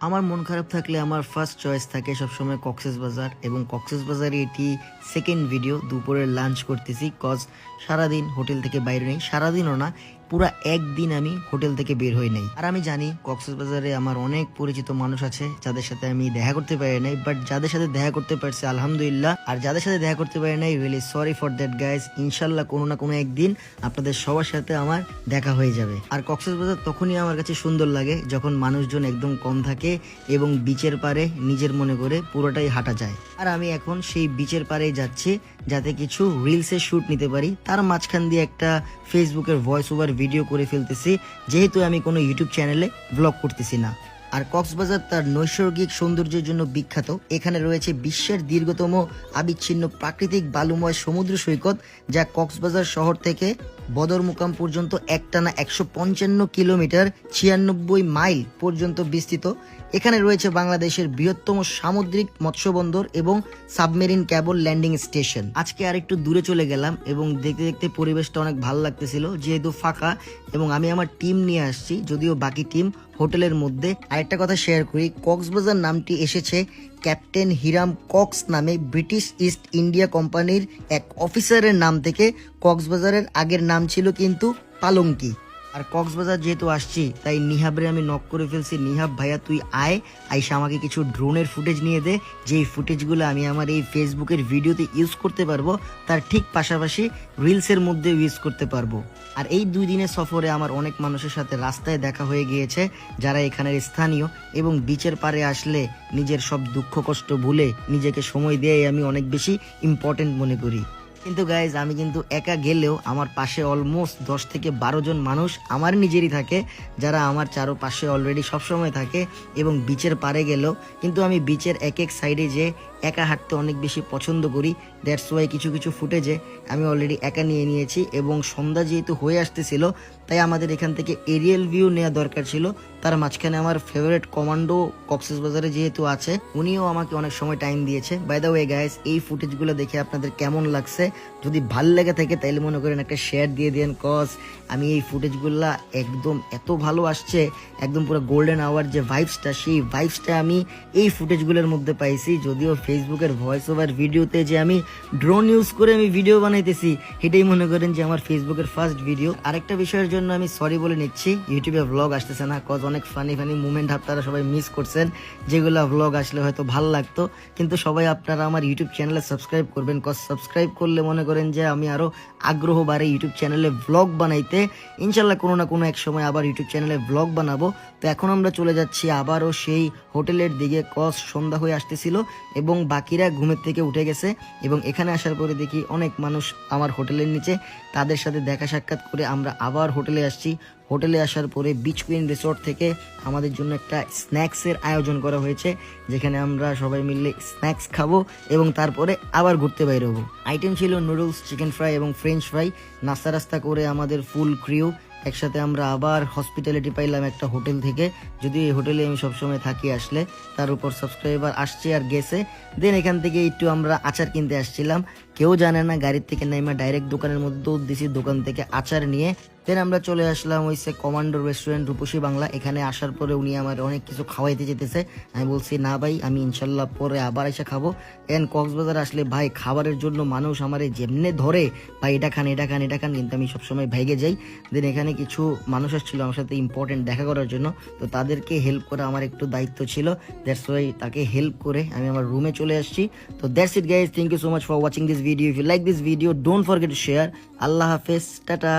আমার মন খারাপ থাকলে আমার ফার্স্ট চয়েস থাকে সবসময় কক্সবাজার, এবং কক্সবাজারে এটি সেকেন্ড ভিডিও। দুপুরের লাঞ্চ করতেছি, কজ সারাদিন হোটেল থেকে বাইরে নেই, সারাদিনও না, পুরা একদিন আমি হোটেল থেকে বের হই নাই। আর আমি জানি কক্সবাজারে আমার অনেক পরিচিত মানুষ আছে যাদের সাথে আমি দেখা করতে পারি নাই, বাট যাদের সাথে দেখা করতে পারছি আলহামদুলিল্লাহ। আর যাদের সাথে দেখা করতে পারি নাই, really sorry for that guys. ইনশাল্লাহ কোনো না কোনো একদিন আপনাদের সবার সাথে আমার দেখা হয়ে যাবে। আর কক্সবাজার তখনই আমার কাছে সুন্দর লাগে যখন মানুষজন একদম কম থাকে এবং বিচের পারে নিজের মনে করে পুরোটাই হাঁটা যায়। আর আমি এখন সেই বিচের পাড়েই যাচ্ছি যাতে কিছু রিলসের শুট নিতে পারি। তার মাঝখান দিয়ে একটা ফেসবুকের ভয়েস ওভার ভিডিও করে ফেলতেছি, যেহেতু আমি কোনো ইউটিউব চ্যানেলে ব্লগ করতেছি না। আর কক্সবাজার তার নৈসর্গিক সৌন্দর্যের জন্য বিখ্যাত। এখানে রয়েছে বিশ্বের দীর্ঘতম আবিচ্ছিন্ন প্রাকৃতিক বালুময় সমুদ্র সৈকত, যা কক্সবাজার শহর থেকে বদরমুকাম পর্যন্ত একটানা 155 কিলোমিটার 96 মাইল পর্যন্ত বিস্তৃত। এখানে রয়েছে বাংলাদেশের বৃহত্তম সামুদ্রিক মৎস্য বন্দর এবং সাবমেরিন ক্যাবল ল্যান্ডিং স্টেশন। আজকে আর একটু দূরে চলে গেলাম এবং দেখতে দেখতে পরিবেশটা অনেক ভালো লাগতেছিল, যেহেতু ফাঁকা, এবং আমি আমার টিম নিয়ে আসছি, যদিও বাকি টিম হোটেলের মধ্যে। আরেকটা কথা শেয়ার করি, কক্সবাজার নামটি এসেছে ক্যাপ্টেন হিরাম কক্স নামে ব্রিটিশ ইস্ট ইন্ডিয়া কোম্পানির এক অফিসারের নাম থেকে। কক্সবাজারের আগের নাম ছিল কিন্তু পালঙ্কি। আর কক্সবাজার যেহেতু আসছি, তাই নিহাবরে আমি নক করে ফেলছি, নিহাব ভাইয়া তুই আইসা আমাকে কিছু ড্রোনের ফুটেজ নিয়ে দে, যেই ফুটেজগুলো আমি আমার এই ফেসবুকের ভিডিওতে ইউজ করতে পারবো, তার ঠিক পাশাপাশি রিলসের মধ্যে ইউজ করতে পারবো। আর এই 2 দিনের সফরে আমার অনেক মানুষের সাথে রাস্তায় দেখা হয়ে গিয়েছে যারা এখানের স্থানীয়, এবং বিচের পাড়ে আসলে নিজের সব দুঃখ কষ্ট ভুলে নিজেকে সময় দিয়ে আমি অনেক বেশি ইম্পর্টেন্ট মনে করি। কিন্তু গাইজ, আমি কিন্তু একা গেলেও আমার পাশে অলমোস্ট 10 থেকে 12 জন মানুষ আমার নিজেরই থাকে, যারা আমার চারপাশে অলরেডি সবসময় থাকে। এবং বিচের পাড়ে গেলেও কিন্তু আমি বিচের এক এক সাইডে যে একা হাঁটতে অনেক বেশি পছন্দ করি। দ্যাটস ওয়াই কিছু কিছু ফুটেজে আমি অলরেডি একা নিয়ে নিয়েছি। এবং সন্ধ্যা যেহেতু হয়ে আসতেছিল, তাই আমাদের এখান থেকে এরিয়াল ভিউ নেওয়া দরকার ছিল। তার মাঝখানে আমার ফেভারিট কমান্ডো কক্সবাজারে যেহেতু আছে, উনিও আমাকে অনেক সময় টাইম দিয়েছে। বাই দ্য ওয়ে গাইস, এই ফুটেজগুলো দেখে আপনাদের কেমন লাগছে? যদি ভাল লেগে থাকে তাইলে মনে করেন একটা শেয়ার দিয়ে দেন, কজ আমি এই ফুটেজগুলা একদম এত ভালো আসছে, একদম পুরো গোল্ডেন আওয়ার যে ভাইবসটা, সেই ভাইবসটা আমি এই ফুটেজগুলোর মধ্যে পাইছি। যদিও ফেসবুকের ভয়েস ওভার ভিডিওতে যে আমি ড্রোন ইউজ করে আমি ভিডিও বানাইতেছি, এটাই মনে করেন যে আমার ফেসবুকের ফার্স্ট ভিডিও। আরেকটা বিষয়ের জন্য আমি সরি বলে নিচ্ছি, ইউটিউবে ভ্লগ আসতেছে না, কজ অনেক ফানি মুভমেন্ট আপনারা সবাই মিস করছেন, যেগুলো ভ্লগ আসলে হয়তো ভালো লাগতো। কিন্তু সবাই আপনারা আমার ইউটিউব চ্যানেলে সাবস্ক্রাইব করবেন, কজ সাবস্ক্রাইব করলে মনে করেন যে আমি আরো আগ্রহ বাড়ে ইউটিউব চ্যানেলে ভ্লগ বানাইতে। ইনশাল্লাহ কোনো না কোনো এক সময় আবার ইউটিউব চ্যানেলে ভ্লগ বানাবো। তো এখন আমরা চলে যাচ্ছি আবারও সেই হোটেলের দিকে, কজ সন্ধ্যা হয়ে আসতেছিল এবং বাকিরা ঘুমের থেকে উঠে গেছে। এবং এখানে আসার পরে দেখি অনেক মানুষ আমার হোটেলের নিচে, তাদের সাথে দেখা সাক্ষাৎ করে আমরা আবার হোটেলে আসছি। হোটেলে আসার পরে বিচ কুইন রিসোর্ট থেকে আমাদের জন্য একটা স্ন্যাক্সের আয়োজন করা হয়েছে, যেখানে আমরা সবাই মিলে স্ন্যাক্স খাবো এবং তারপরে আবার ঘুরতে বাইর হবো। আইটেম ছিল নুডলস, চিকেন ফ্রাই এবং ফ্রেঞ্চ ফ্রাই। নাস্তা রাস্তা করে আমাদের ফুল ক্রিউ একসাথে আমরা আবার হসপিটালিটি পাইলাম একটা হোটেল থেকে। যদিও এই হোটেলে আমি সবসময় থাকি আসলে, তার উপর সাবস্ক্রাইবার আসছে আর গেছে। দেন এখান থেকে একটু আমরা আচার কিনতে আসছিলাম, কেউ জানে না, গাড়ির থেকে নাইমা ডাইরেক্ট দোকানের মধ্যে দৌড় দিছি, দোকান থেকে আচার নিয়ে। দেন আমরা চলে আসলাম হইছে কমান্ডো রেস্টুরেন্ট, রূপসী বাংলা। এখানে আসার পরে উনি আমার অনেক কিছু খাওয়াইতে যেতেছে, আমি বলছি না ভাই, আমি ইনশাল্লাহ পরে আবার এসে খাবো। এন কক্সবাজার আসলে ভাই খাবারের জন্য মানুষ আমারে যেমনে ধরে, ভাই এটা খান এটা খান এটা খান, কিন্তু আমি সবসময় ভেগে যাই। দেন এখানে কিছু মানুষ আসছিল আমার সাথে ইম্পর্টেন্ট দেখা করার জন্য, তো তাদেরকে হেল্প করা আমার একটু দায়িত্ব ছিল। দ্যাটস ওয়াই তাকে হেল্প করে আমি আমার রুমে চলে আসছি। তো that's it guys, thank you so much for watching this video. If you like this video, don't forget to share. আল্লাহ হাফেজ, টাটা।